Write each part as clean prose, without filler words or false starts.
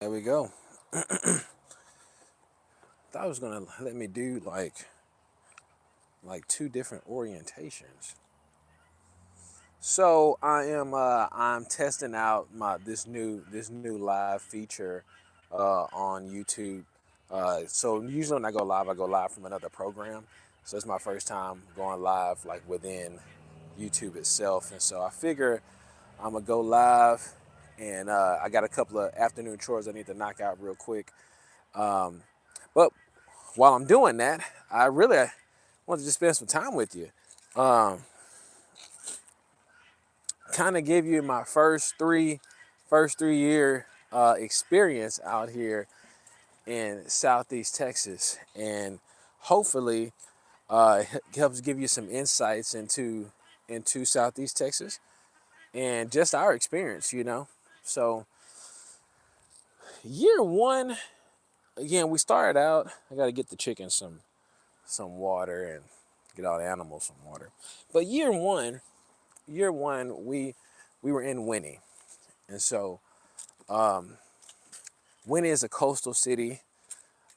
There we go. Thought it was gonna let me do like two different orientations. So I'm testing out this new live feature on YouTube. So usually when I go live from another program. So it's my first time going live like within YouTube itself, and so I figure I'm gonna go live, and I got a couple of afternoon chores I need to knock out real quick. Um, but while I'm doing that, I really wanted to just spend some time with you. Um, kind of give you my first 3 year experience out here in Southeast Texas, and hopefully helps give you some insights into Southeast Texas and just our experience. So year one, again, we started out. I got to get the chickens some water and get all the animals some water. But year one, we were in Winnie, and so Winnie is a coastal city.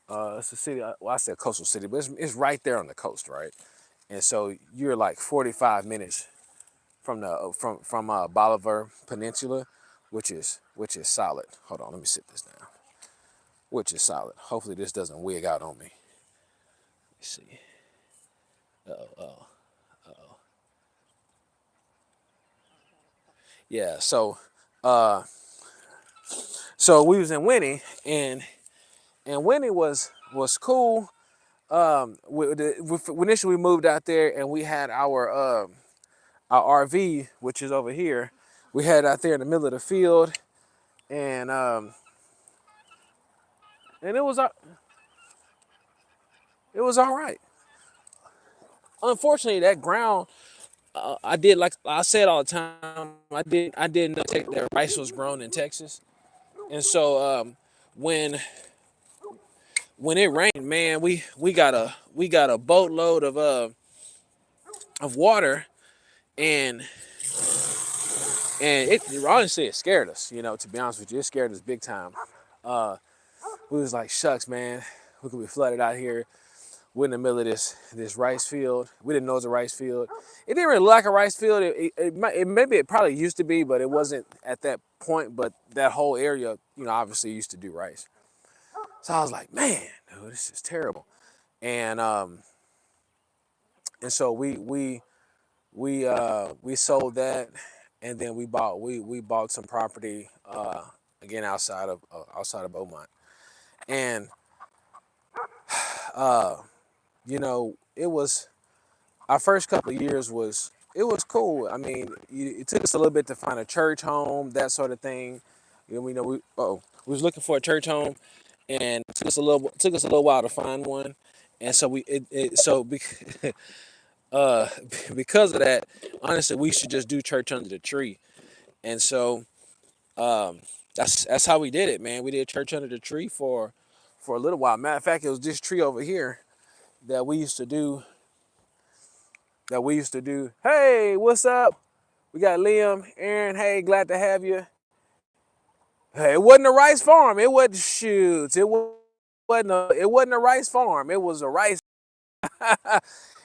It's a city. Well, I said coastal city, but it's right there on the coast, right? And so you're like 45 minutes from the from Bolivar Peninsula, which is solid. Hold on, let me sit this down. Which is solid. Hopefully this doesn't wig out on me. Let's see. Yeah. So we was in Winnie, and Winnie was cool. Initially we moved out there, and we had our RV, which is over here. We had out there in the middle of the field, and and it was all right. Unfortunately, that ground, I did, like I said all the time. I didn't know that rice was grown in Texas, and so when when it rained, man, we got a boatload of water, and it honestly it scared us. To be honest with you, it scared us big time. Uh, we was like, shucks, man, we could be flooded out here. We're in the middle of this rice field. We didn't know it was a rice field. It didn't really look like a rice field. Maybe it probably used to be, but it wasn't at that point. But that whole area, obviously used to do rice. So I was like, man, dude, this is terrible. And so we sold that, and then we bought some property again outside of Beaumont, and uh, it was our first couple of years it was cool. I mean, it took us a little bit to find a church home, that sort of thing. We know we was looking for a church home, and it took us a little while to find one, and so uh, because of that, honestly, we should just do church under the tree, and so um, that's how we did it, man. We did church under the tree for a little while. Matter of fact, it was this tree over here that we used to do Hey, what's up? We got Liam, Aaron. Hey, glad to have you. Hey, it wasn't a rice farm. It wasn't shoots. It wasn't a rice farm. It was a rice.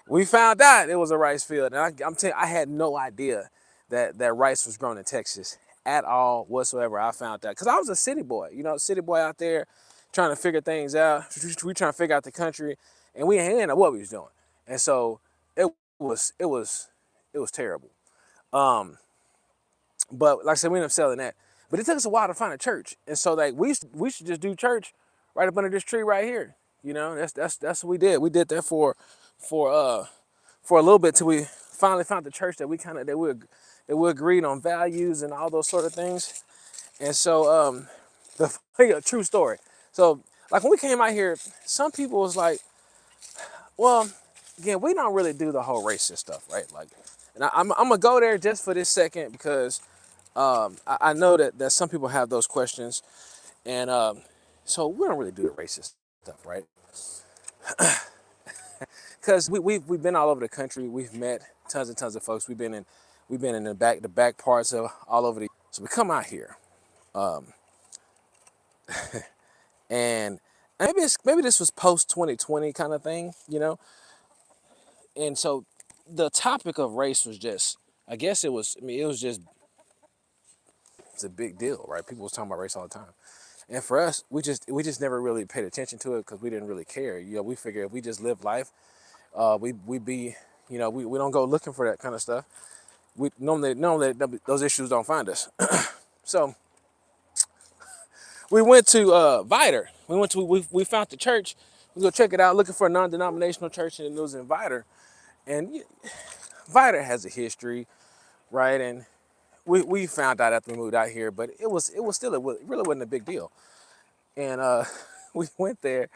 We found out it was a rice field, and I'm telling you, I had no idea that rice was grown in Texas at all whatsoever. I found out because I was a city boy, city boy out there trying to figure things out. We trying to figure out the country, and we didn't know what we was doing, and so it it was terrible. Um, but like I said, we ended up selling that. But it took us a while to find a church, and so like we should just do church right up under this tree right here. That's what we did. We did that for uh for a little bit till we finally found the church that we agreed on values and all those sort of things. And so the true story. So like when we came out here, some people was like, well, again, we don't really do the whole racist stuff, right? Like, and I'm gonna go there just for this second because I know that some people have those questions, and so we don't really do the racist stuff, right? Because we've been all over the country. We've met tons and tons of folks. We've been in the back parts of all over the. So we come out here, and maybe this was post 2020 kind of thing, and so the topic of race was just, I guess it was, I mean, it was just, it's a big deal, right? People was talking about race all the time. And for us, we just never really paid attention to it because we didn't really care. We figured if we just live life, we be, we don't go looking for that kind of stuff. We normally those issues don't find us. So we went to Viter. We found the church. We go check it out, looking for a non-denominational church, and it was in Viter. And Viter has a history, right? And we found out after we moved out here, but it really wasn't a big deal. And we went to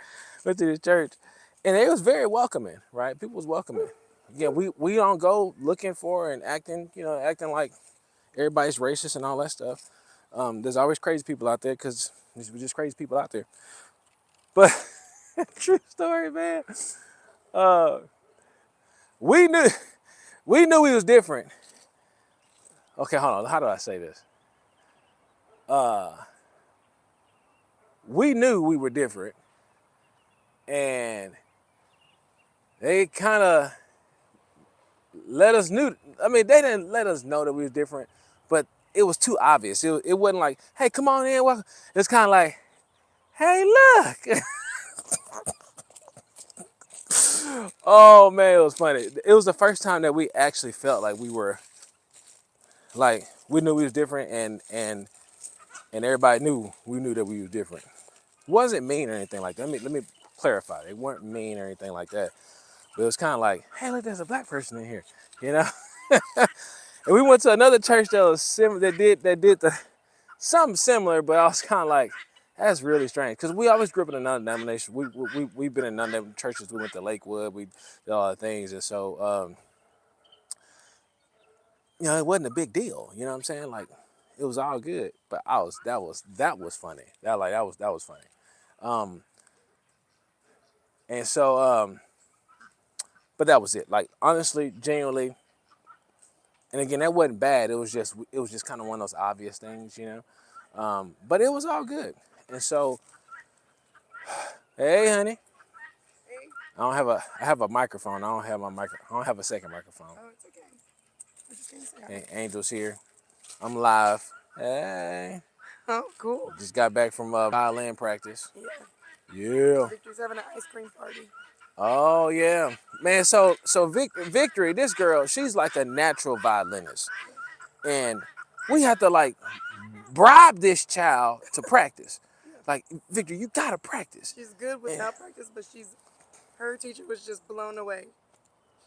the church, and it was very welcoming, right? People was welcoming. Yeah, we don't go looking for and acting like everybody's racist and all that stuff. There's always crazy people out there because there's just crazy people out there. But true story, man. Uh, we knew we knew we was different. Okay, hold on. How do I say this? We knew we were different, and they kind of let us knew. I mean, they didn't let us know that we was different, but it was too obvious. It wasn't like, hey, come on in. Welcome. It's kind of like, hey, look. Oh man, it was funny. It was the first time that we actually felt like we were, like, we knew we was different, and everybody knew we knew that we was different. It wasn't mean or anything like that. Let me clarify. They weren't mean or anything like that. But it was kind of like, hey, look, there's a black person in here, you know. And we went to another church that was that did something similar, but I was kind of like, that's really strange because we always grew up in another denomination. We've been in none of churches. We went to Lakewood. We did all the things, and so it wasn't a big deal. You know what I'm saying? Like, it was all good. But that was funny. That was funny. Um, and so but that was it. Like, honestly, genuinely, and again, that wasn't bad. It was just kind of one of those obvious things, But it was all good. And so, hey, honey. Hey. I have a microphone. I don't have a second microphone. Oh, it's okay. I just gonna say hi. Angel's here. I'm live. Hey. Oh, cool. Just got back from violin practice. Yeah. Yeah. Victor's having an ice cream party. Oh yeah, man. So Victory, this girl, she's like a natural violinist, and we have to like bribe this child to practice. Yeah. Like, Victor, you gotta practice. She's good without practice, but her teacher was just blown away.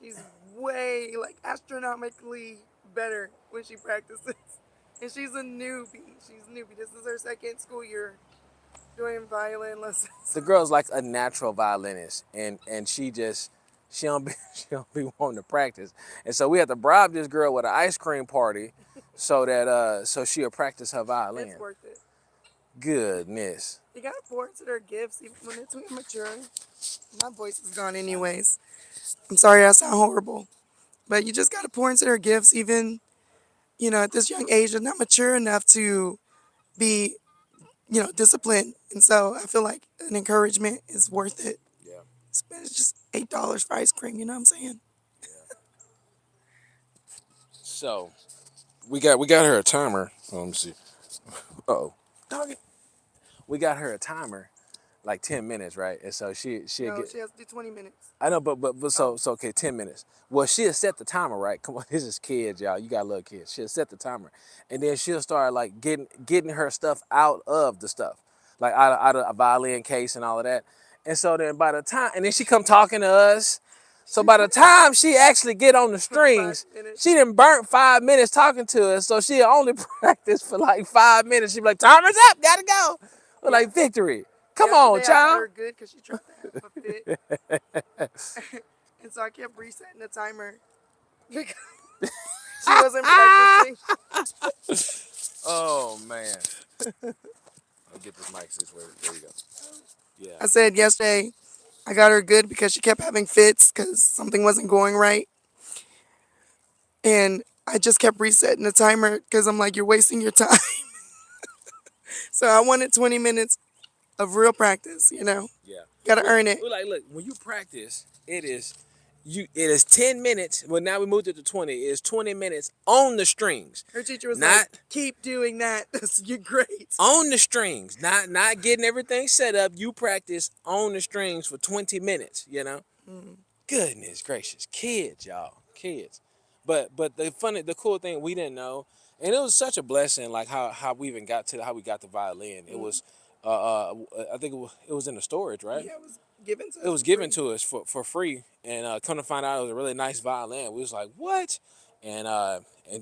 She's way, like, astronomically better when she practices. And she's a newbie. This is her second school year doing violin lessons. The girl's like a natural violinist, and she don't be she don't be wanting to practice, and so we have to bribe this girl with an ice cream party, so she'll practice her violin. It's worth it. Goodness. You gotta pour into their gifts even when they're too immature. My voice is gone anyways. I'm sorry I sound horrible. But you just gotta pour into their gifts even, at this young age. They're not mature enough to be, disciplined. And so I feel like an encouragement is worth it. Yeah. It's just $8 for ice cream, you know what I'm saying? So we got her a timer. Oh, let me see. Uh-oh. Dog it. We got her a timer, like 10 minutes, right? And so she'll No, get. she has to do 20 minutes. I know, but so okay, 10 minutes. Well, she'll set the timer, right? Come on, this is kids, y'all. You got little kids. She'll set the timer, and then she'll start like getting her stuff out of the stuff, like out of a violin case and all of that. And so then by the time, and then she come talking to us. So by the time she actually get on the strings, 5 minutes. she done burnt 5 minutes talking to us. So she'll only practice for like 5 minutes. She be like, timer's up, gotta go. We're like, Victory, come on, Yesterday I got child. her good because she tried to have a fit. And so I kept resetting the timer because she wasn't practicing. Oh man. I'll get this mic this way. There you go. Yeah. I said yesterday I got her good because she kept having fits because something wasn't going right. And I just kept resetting the timer because I'm like, you're wasting your time. So I wanted 20 minutes of real practice. You know, Yeah. got to earn it. We like, look, when you practice, it is 10 minutes. Well, now we moved it to 20. It is 20 minutes on the strings. Her teacher was like, Not "Keep doing that. You're great." on the strings. Not getting everything set up. You practice on the strings for 20 minutes, you know? Goodness gracious. Kids, y'all. Kids. But the cool thing we didn't know, and it was such a blessing, like how we even got to how we got the violin. It was I think it was in the storage, right? Yeah, it was given to It us was for given free. to us for free, and come to find out it was a really nice violin. We was like, what? And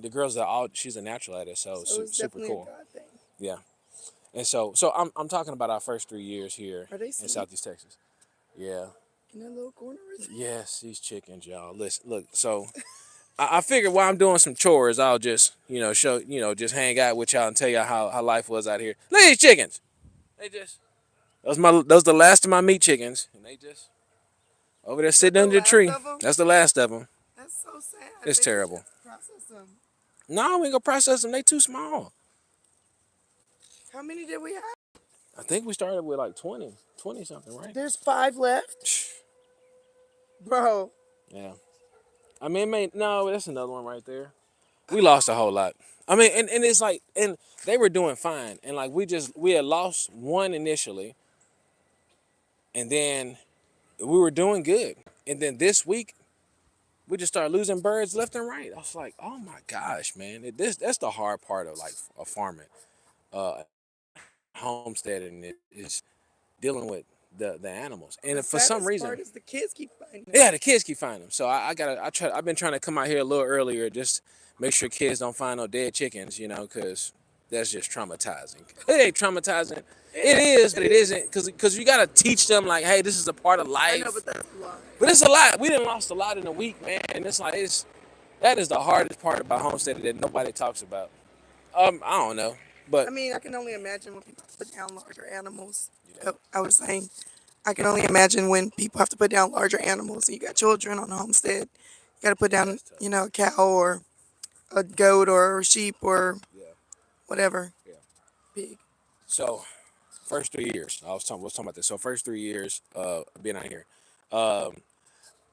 the girls are all she's a natural at it, so So it's super definitely a cool. God thing. Yeah, and so I'm talking about our first 3 years here Are they in sleep Southeast Texas. Yeah, in that little corner? yes, these chickens, y'all. Listen, look, so I figured while I'm doing some chores, I'll just show just hang out with y'all and tell y'all how life was out here. Look at these chickens. They just those the last of my meat chickens, and they just over there That's sitting the under the last tree. of them. That's the last of them. That's so sad. It's Maybe we terrible. gotta process them. No, we ain't gonna process them. They too small. How many did we have? I think we started with like 20 something, right? There's 5 left, bro. Yeah. I mean, no, that's another one right there. We lost a whole lot. I mean, and it's like, and they were doing fine, and like we had lost one initially, and then we were doing good, and then this week we just started losing birds left and right. I was like, oh my gosh, man, that's the hard part of like a farming, homesteading is dealing with the animals, The and for some saddest reason, part is the kids keep finding them. yeah, the kids keep finding them. So I've been trying to come out here a little earlier, just make sure kids don't find no dead chickens, because that's just traumatizing. It ain't traumatizing. It is, but it isn't, because you gotta teach them like, hey, this is a part of I know, life. but that's a lot. But it's a lot. We done lost a lot in a week, man. And it's like that is the hardest part about homesteading that nobody talks about. I don't know, but I mean, I can only imagine when people put down larger animals. I was saying, I can only imagine when people have to put down larger animals. You got children on a homestead. You got to put down, that's tough. a cow or a goat or a sheep or Yeah, whatever, yeah. pig. So first 3 years, was talking about this. So first 3 years, being out here, um,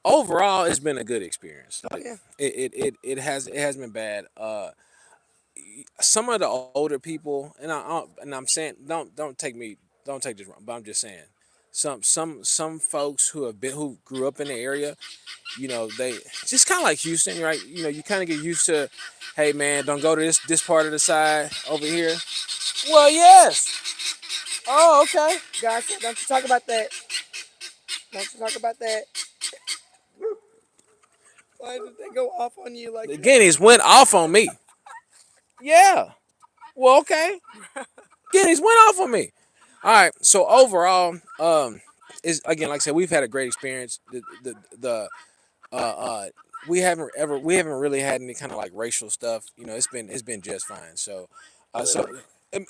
overall, it's been a good experience. Oh Like yeah, it has been bad. Some of the older people, and I'm saying, don't take this wrong, but I'm just saying, some folks who grew up in the area, they just kind of like Houston, right? You kind of get used to, hey man, don't go to this part of the side over here. Well, yes. Oh, okay. God said, don't you talk about that. Don't you talk about that. Why did they go off on you like The that? guineas went off on me. Yeah. Well, okay. Guineas went off on me. All right. So overall, is again, like I said, we've had a great experience. The uh, uh, we haven't really had any kind of like racial stuff. It's been just fine.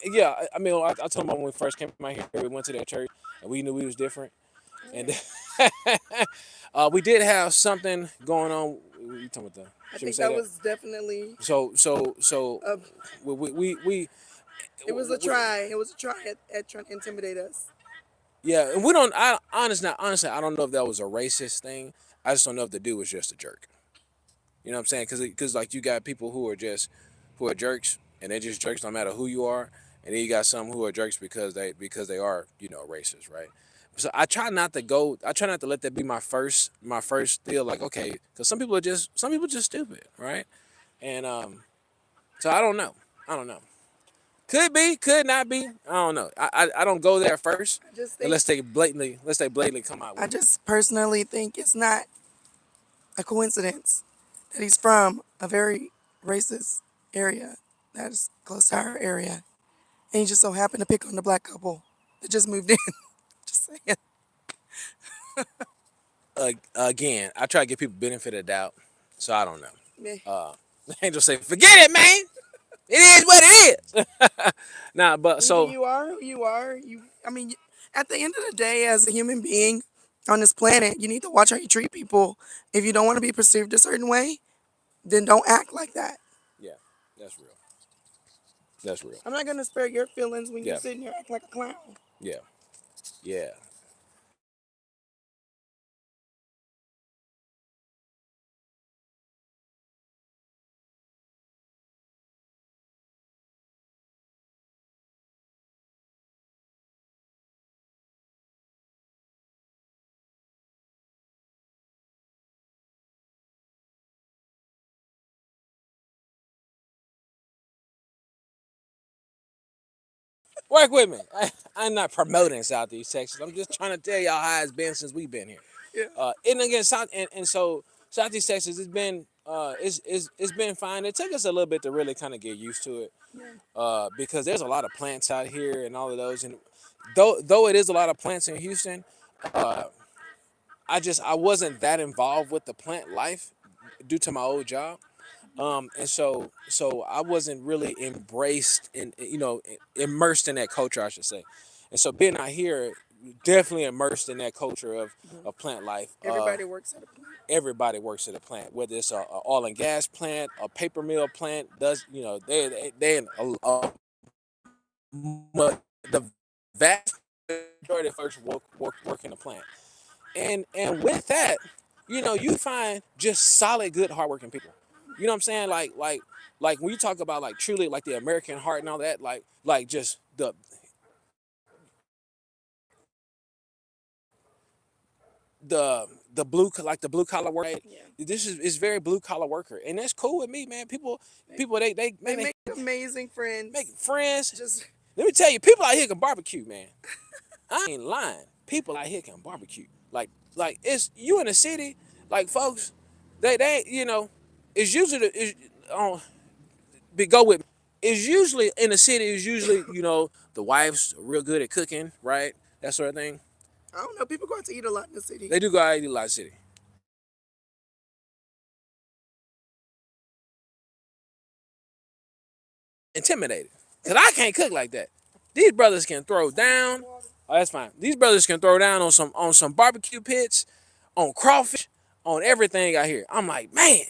Yeah. I mean, I told them when we first came out here, we went to that church and we knew we was different, and we did have something going on. You talking about the? I Should we think say that that? was definitely So a. we It was a try. It was a try at trying to intimidate us. yeah, and we don't. Honestly, I don't know if that was a racist thing. I just don't know if the dude was just a jerk. You know what I'm saying? Because like you got people who are jerks, and they're just jerks no matter who you are, and then you got some who are jerks because they are racist, right? So I try not to go. I try not to let that be my first deal. Like okay, because some people just stupid, right? And so I don't know. I don't know. Could be, could not be. I don't know. I don't go there first I just think. unless they blatantly come out I with it. just personally think it's not a coincidence that he's from a very racist area that is close to our area, and he just so happened to pick on the black couple that just moved in. Just saying. Again, I try to give people benefit of the doubt, so I don't know. Meh. Angel say, "Forget it, man. It is what it is." Nah, but Either so you are who you are. I mean, at the end of the day, as a human being on this planet, you need to watch how you treat people. If you don't want to be perceived a certain way, then don't act like that. yeah, that's real. That's real. I'm not gonna spare your feelings when you Yeah, sit here act like a clown. yeah. Yeah. Work with me. I'm not promoting Southeast Texas. I'm just trying to tell y'all how it's been since we've been here. Yeah. And again, and so Southeast Texas, it's been fine. It took us a little bit to really kind of get used to it, Yeah. because there's a lot of plants out here and all of those. And though it is a lot of plants in Houston, uh, I wasn't that involved with the plant life due to my old job. And so I wasn't really embraced in, immersed in that culture, I should say. And so being out here, definitely immersed in that culture Mhm. of plant life. Everybody works at a plant. Everybody works at a plant, whether it's a oil and gas plant, a paper mill plant. Does they the vast majority of folks work in a plant. And with that, you find just solid, good, hardworking people. You know what I'm saying? Like when you talk about like truly like the American heart and all that, like just the blue collar work. Right? Yeah. This is very blue collar worker, and that's cool with me, man. People they They man they make amazing make friends. friends. Just Let me tell you, people out here can barbecue, man. I ain't lying. People out here can barbecue. Like it's you in the city, like folks, they it's usually go with me. It's usually in the city. It's usually the wife's real good at cooking, right? That sort of thing. I don't know. People go out to eat a lot in the city. They do go out and eat a lot of city. Intimidated, cause I can't cook like that. These brothers can throw down. Oh, that's fine. These brothers can throw down on some barbecue pits, on crawfish, on everything out here. I'm like, man,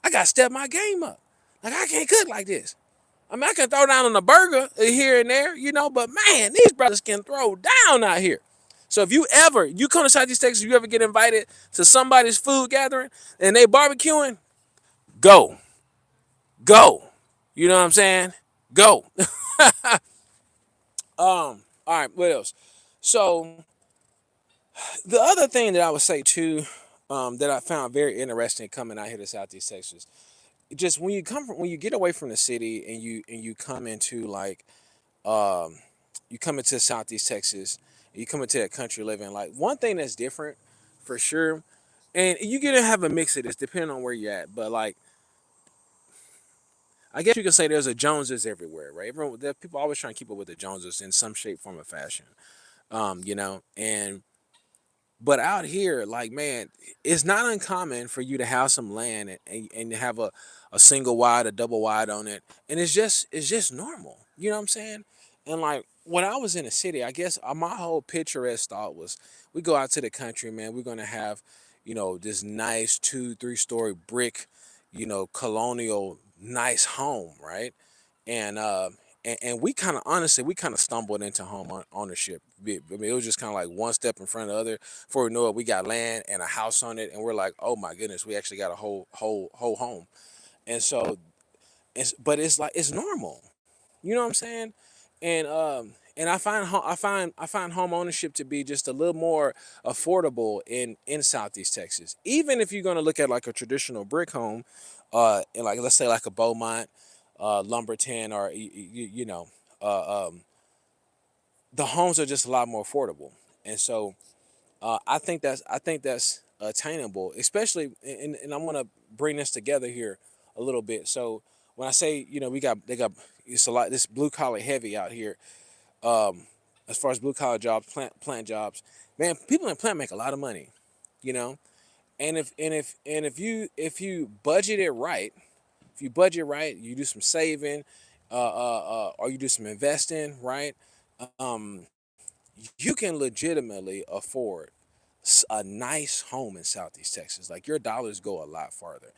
I gotta step my game up. Like I can't cook like this. I mean, I can throw down on a burger here and there, but man, these brothers can throw down out here. So if you come to Southeast Texas, you ever get invited to somebody's food gathering and they barbecuing, go, go. You know what I'm saying? Go. All right, what else? So the other thing that I would say too, that I found very interesting coming out here to Southeast Texas, just when you get away from the city and you come into like you come into Southeast Texas, you come into that country living, like one thing that's different for sure, and you're gonna have a mix of this depending on where you're at, but like I guess you can say there's a Joneses everywhere, right? People always trying to keep up with the Joneses in some shape, form, or fashion. And but out here, like man, it's not uncommon for you to have some land and to have a single wide, a double wide on it, and it's just normal. You know what I'm saying? And like when I was in the city, I guess my whole picturesque thought was we go out to the country, man. We're gonna have, this nice 2, 3 story brick, colonial nice home, right? And and we kind of honestly we kind of stumbled into ownership. I mean, it was just kind of like one step in front of the other. Before we know it, we got land and a house on it, and we're like, oh my goodness, we actually got a whole home. And so, but it's like it's normal. You know what I'm saying? And I find home ownership to be just a little more affordable in Southeast Texas. Even if you're gonna look at like a traditional brick home, and like let's say like a Beaumont, Lumberton, or the homes are just a lot more affordable. And so I think that's attainable, especially and I'm gonna bring this together here a little bit. So when I say they got it's a lot this blue collar heavy out here, um, as far as blue collar jobs, plant jobs, man, people in plant make a lot of money, you know. And if you budget it right, if you budget right, you do some saving, or you do some investing, right? Um, you can legitimately afford a nice home in Southeast Texas. Like your dollars go a lot farther,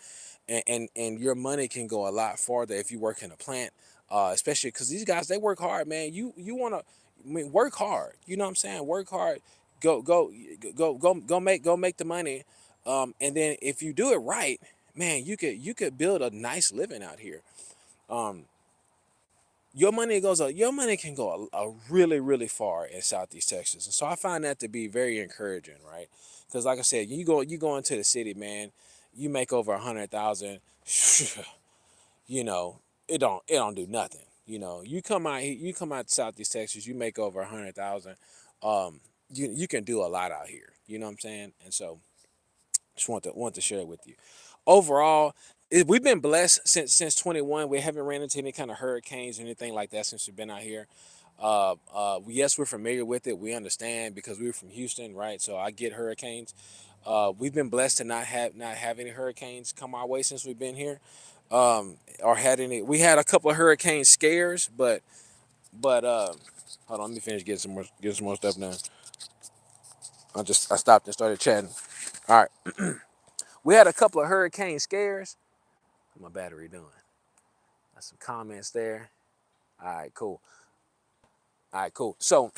and your money can go a lot farther if you work in a plant, especially because these guys they work hard, man. You wanna I mean, work hard. You know what I'm saying? Work hard. Go make the money. And then if you do it right, man, you could build a nice living out here. Um, your money can go a really really far in Southeast Texas, and so I find that to be very encouraging, right? Because like I said, you go into the city, man, you make over 100,000. You know, it don't do nothing. You come out to Southeast Texas, you make over 100,000. Um, you can do a lot out here. You know what I'm saying? And so just want to share it with you. Overall, we've been blessed since 21. We haven't ran into any kind of hurricanes or anything like that since we've been out here. Yes, we're familiar with it. We understand because we were from Houston, right? So I get hurricanes. We've been blessed to not have any hurricanes come our way since we've been here, or had any. We had a couple of hurricane scares, but hold on, let me finish getting some more stuff now. I stopped and started chatting. All right, we had a couple of hurricane scares. How's my battery doing? Got some comments there. All right, cool. All right, cool. So,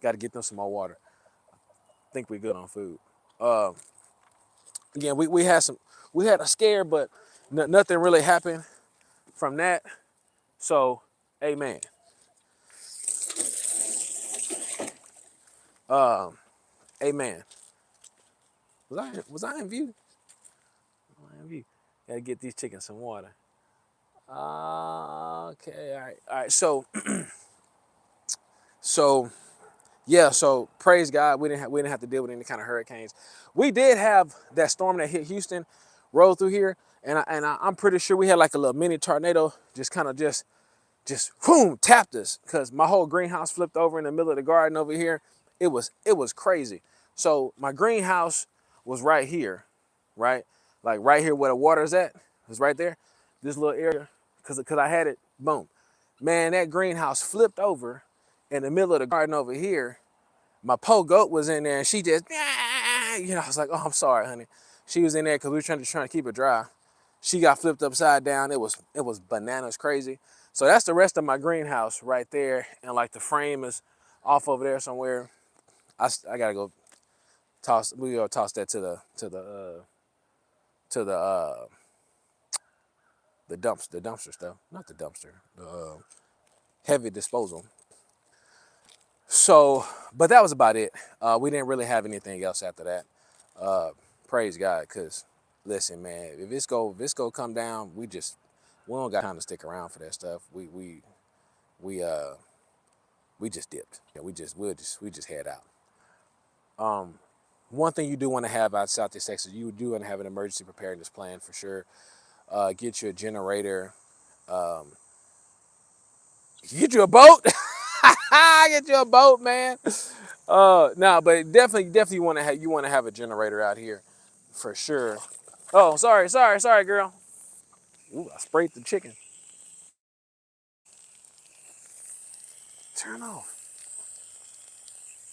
got to get them some more water. I think we good on food. Uh, Again, we had a scare, but nothing really happened from that. So, amen. Um, Amen. Was I in view? Was I in view? Gotta get these chickens some water. Okay, all right. So yeah, so praise God, we didn't have to deal with any kind of hurricanes. We did have that storm that hit Houston, rolled through here, I'm pretty sure we had like a little mini tornado, just kind of just boom tapped us because my whole greenhouse flipped over in the middle of the garden over here. It was crazy. So my greenhouse was right here, right, like right here where the water's at. It was right there, this little area, because I had it. Boom, man, that greenhouse flipped over in the middle of the garden over here. My po goat was in there, and she just, I was like, oh, I'm sorry, honey. She was in there because we were trying to keep it dry. She got flipped upside down. It was bananas crazy. So that's the rest of my greenhouse right there, and like the frame is off over there somewhere. I gotta go toss. We gotta toss that to the dumpster stuff, not the dumpster, the heavy disposal. So, but that was about it. We didn't really have anything else after that. Praise God, because listen, man, if it's go come down, we don't got time to stick around for that stuff. We we just dipped. Yeah, we just head out. One thing you do want to have out Southeast Texas, you do want to have an emergency preparedness plan for sure. Get you a generator. Get you a boat. Get you a boat, man. No, but definitely you want to have a generator out here, for sure. Oh, sorry, girl. Ooh, I sprayed the chicken. Turn off.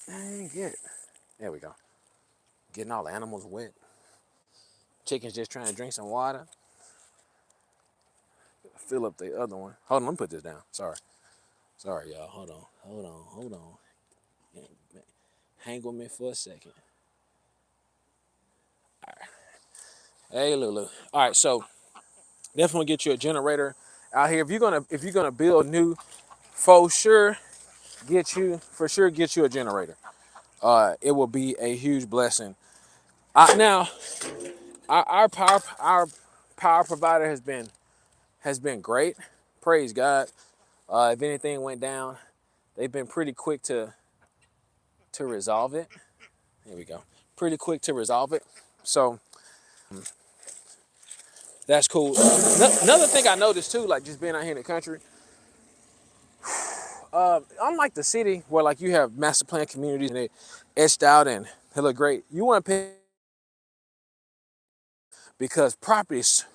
Dang it. There we go. Getting all the animals wet. Chicken's just trying to drink some water. Fill up the other one. Hold on, let me put this down. Sorry, y'all. Hold on. Hang with me for a second. Hey, Lulu. All right, so definitely get you a generator out here. If you're gonna build new, for sure get you a generator. It will be a huge blessing. Now, our power provider has been great. Praise God. If anything went down, they've been pretty quick to resolve it. There we go. Pretty quick to resolve it. So that's cool. Another thing I noticed too, like just being out here in the country, unlike the city where like you have master plan communities and they etched out and they look great, you want to pay because properties,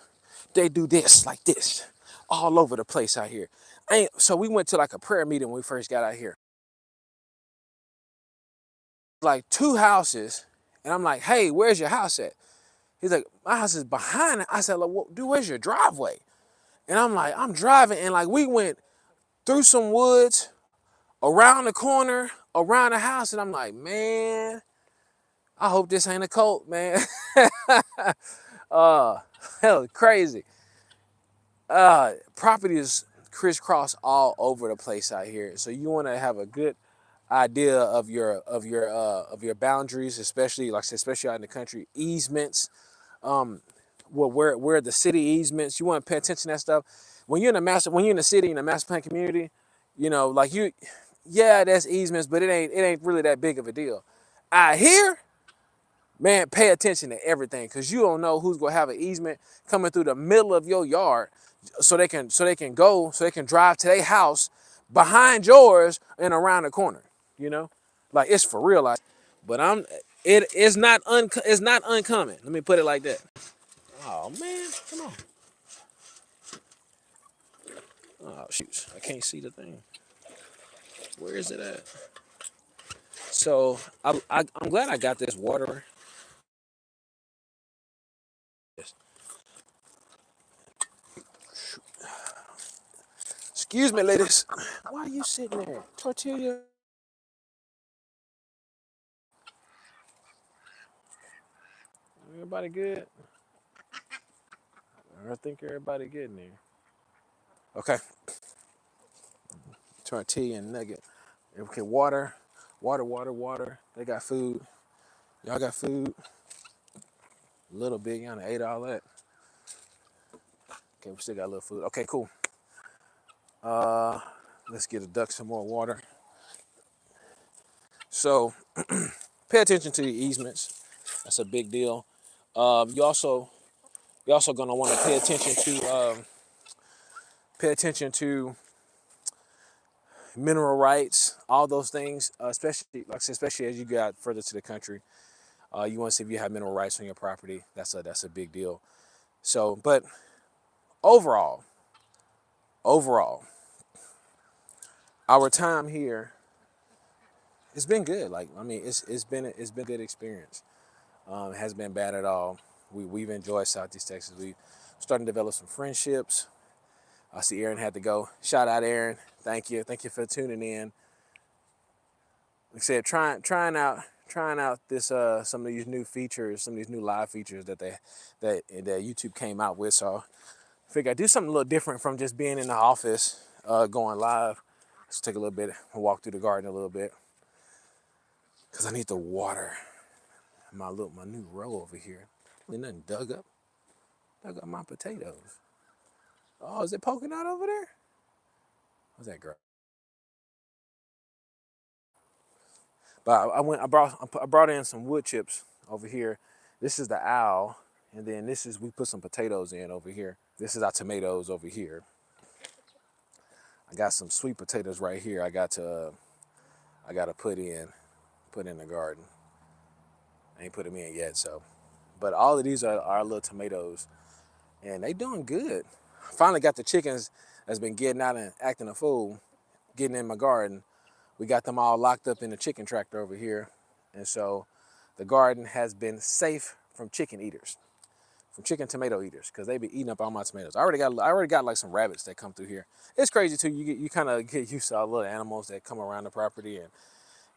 they do this like this all over the place out here. So we went to like a prayer meeting when we first got out here. Like two houses, and I'm like, hey, where's your house at? He's like, my house is behind it. I said, like, well, dude, where's your driveway? And I'm like, I'm driving, and like we went through some woods, around the corner, around the house, and I'm like, man, I hope this ain't a cult, man. uh, hell, crazy. Property is crisscross all over the place out here, so you want to have a good idea of your boundaries, especially like I said, especially out in the country. Easements, well, where the city easements, you want to pay attention to that stuff. When you're in the city in a master plan community, like yeah, that's easements, but it ain't really that big of a deal. Out here, man, pay attention to everything because you don't know who's gonna have an easement coming through the middle of your yard, so they can drive to their house behind yours and around the corner. You know, like it's for real. Like, but it's not uncommon. Let me put it like that. Oh man, come on. Oh shoot, I can't see the thing. Where is it at? So I'm glad I got this water. Excuse me, ladies. Why are you sitting there? Tortilla. Everybody good? I think everybody good in there. Okay. Tortilla and nugget. Okay, water. Water, water, water. They got food. Y'all got food. A little bit. Y'all done ate all that. Okay, we still got a little food. Okay, cool. Uh, let's get a duck some more water. So, pay attention to the easements. That's a big deal. You're also gonna want to pay attention to mineral rights, all those things, especially like I said, especially as you got further to the country. You want to see if you have mineral rights on your property. That's a big deal. So, but overall, overall, our time here, it's been good. Like I mean, it's been a good experience. It hasn't been bad at all. We've enjoyed Southeast Texas. We starting to develop some friendships. I see Aaron had to go. Shout out Aaron. Thank you for tuning in. Like I said, trying out this some of these new features, some of these new live features that YouTube came out with. So I figured I'd do something a little different from just being in the office, going live. Let's take a little bit and walk through the garden a little bit because I need the water. My new row over here. Ain't nothing dug up my potatoes. Oh, is it poking out over there? What's that girl? But I brought in some wood chips over here. This is the owl, and then we put some potatoes in over here. This is our tomatoes over here. I got some sweet potatoes right here. I gotta put in the garden. I ain't put them in yet, so. But all of these are our little tomatoes, and they doing good. Finally got the chickens that's been getting out and acting a fool, getting in my garden. We got them all locked up in the chicken tractor over here, and so the garden has been safe from chicken eaters, from chicken tomato eaters, because they be eating up all my tomatoes. I already got like some rabbits that come through here. It's crazy too. You kind of get used to all the little animals that come around the property and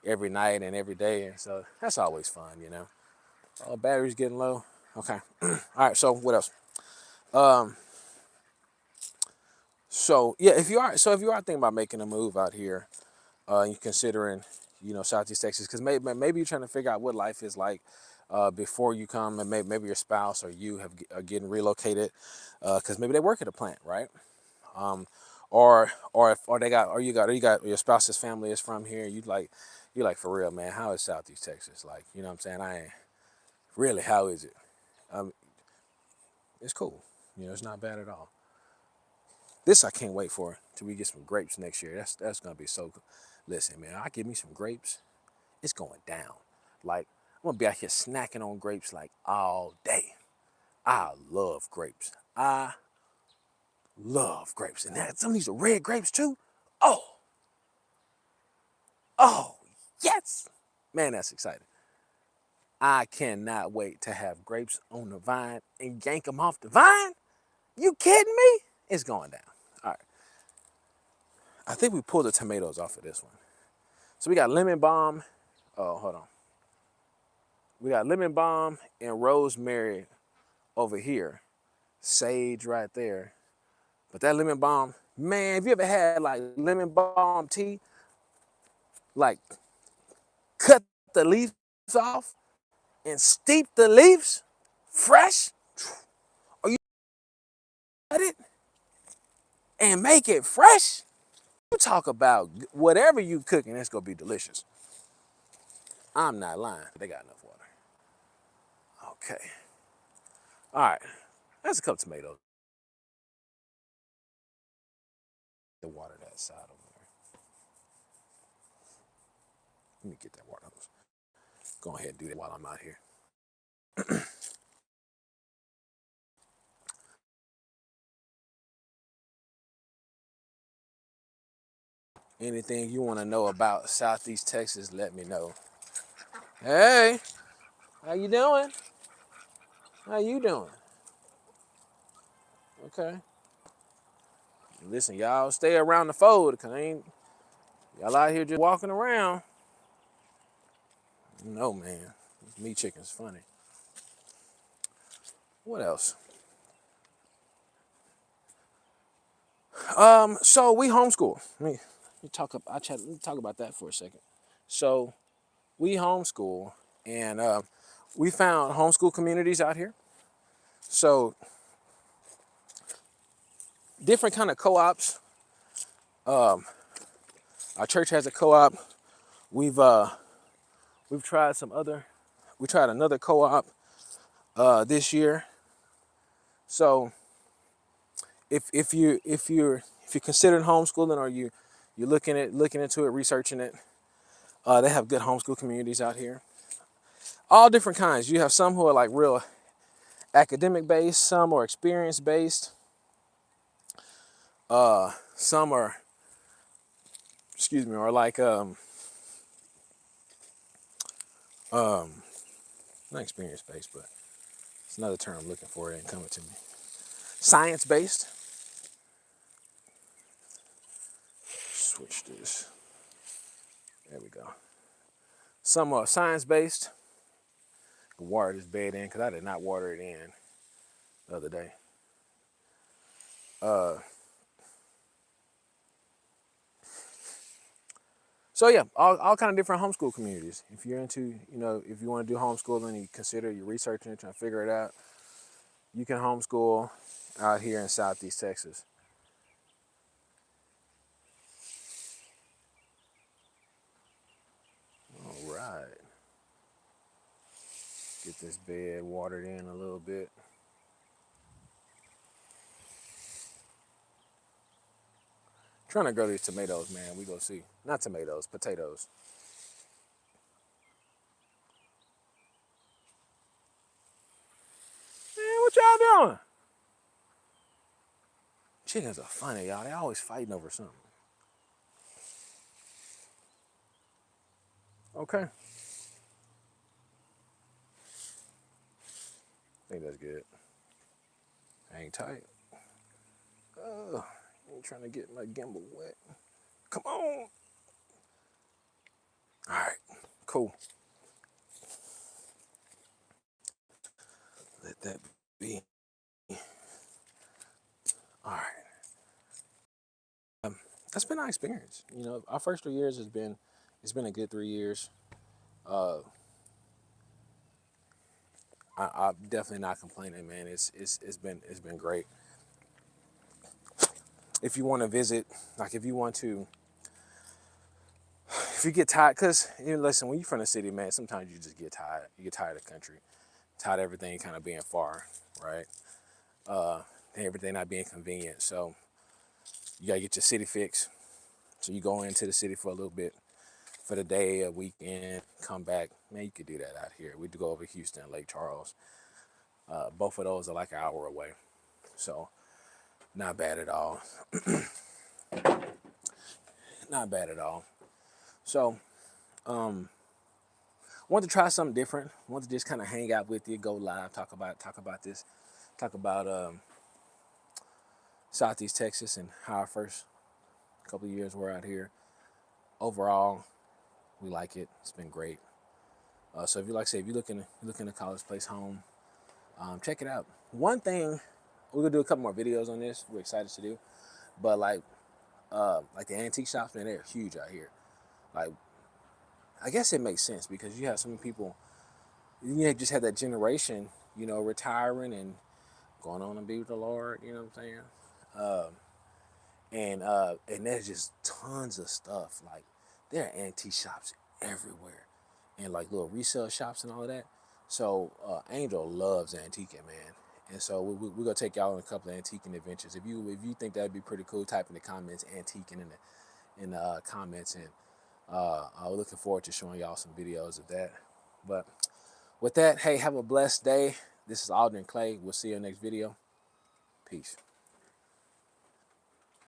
every night and every day, and so that's always fun. Oh, battery's getting low. Okay. All right. So what else? Um. So yeah, if you are thinking about making a move out here, you're considering, Southeast Texas, because maybe you're trying to figure out what life is like before you come, and maybe your spouse or you are getting relocated, because maybe they work at a plant, right? Um, or your spouse's family is from here. You like for real, man. How is Southeast Texas like? You know what I'm saying? I ain't really. How is it? Um, it's cool. It's not bad at all. This I can't wait for till we get some grapes next year. That's gonna be so cool. Listen, man, I give me some grapes. It's going down. Like I'm gonna be out here snacking on grapes like all day. I love grapes. I love grapes, and some of these are red grapes too. Oh, oh, yes, man, that's exciting. I cannot wait to have grapes on the vine and yank them off the vine. You kidding me? It's going down. All right. I think we pulled the tomatoes off of this one. So we got lemon balm. Oh, hold on. We got lemon balm and rosemary over here. Sage right there. But that lemon balm, man, have you ever had like lemon balm tea? Like cut the leaves off and steep the leaves fresh, or you cut it and make it fresh. You talk about whatever you cooking, it's gonna be delicious. I'm not lying. They got enough water. Okay. All right. That's a couple tomatoes. The water that side over there. Let me get that water hose. Go ahead and do that while I'm out here. Anything you want to know about Southeast Texas, let me know. Hey, how you doing? How you doing? Okay. Listen, y'all stay around the fold, cause ain't y'all out here just walking around. No, man. Meat chicken's funny. What else? So we homeschool. Let me talk up. Let me talk about that for a second. So we homeschool, and we found homeschool communities out here. So different kind of co-ops. Our church has a co-op. We've tried some other. We tried another co-op this year. So if you're considering homeschooling, or you're looking into it, researching it, they have good homeschool communities out here. All different kinds. You have some who are like real academic based, some are experience based, some are, excuse me, are like not experience based, but it's another term I'm looking for. It ain't coming to me. Science based. Switch this. There we go. Some are science based. Water this bed in because I did not water it in the other day. So yeah, all kind of different homeschool communities. If you're into, if you want to do homeschooling, you're researching it, trying to figure it out, you can homeschool out here in Southeast Texas. All right. Get this bed watered in a little bit. Trying to grow these tomatoes, man. We go see. Not tomatoes, potatoes. Man, what y'all doing? Chickens are funny, y'all. They always fighting over something. Okay. I think that's good. Hang tight. Ain't trying to get my gimbal wet. Come on. All right. Cool. Let that be. All right. That's been our experience. Our first 3 years it's been a good 3 years. I'm definitely not complaining, man. It's been great. If you want to visit, like if you get tired, because listen, when you're from the city, man, sometimes you just get tired. You get tired of the country, tired of everything kind of being far, right? And everything not being convenient. So you gotta get your city fix. So you go into the city for a little bit, for the day, a weekend, come back. Man, you could do that out here. We do go over Houston, Lake Charles. Both of those are like an hour away. So not bad at all. Not bad at all. So want to try something different. Want to just kind of hang out with you, go live, talk about this, talk about Southeast Texas and how our first couple of years were out here. Overall, We like it. It's been great. So if you like I say, if you're looking to call this place home, check it out. One thing, we're gonna do a couple more videos on this. We're excited to do, but like the antique shops, man, they're huge out here. Like, I guess it makes sense because you have some people, you just have that generation, retiring and going on to be with the Lord. You know what I'm saying? And there's just tons of stuff. Like, there are antique shops everywhere, and like little resale shops and all of that. So Angel loves antiquing, man. And so we're gonna take y'all on a couple of antiquing adventures. If you think that'd be pretty cool, type in the comments antiquing in the comments, and I'm looking forward to showing y'all some videos of that. But with that, hey, have a blessed day. This is Alden Clay. We'll see you in the next video. Peace.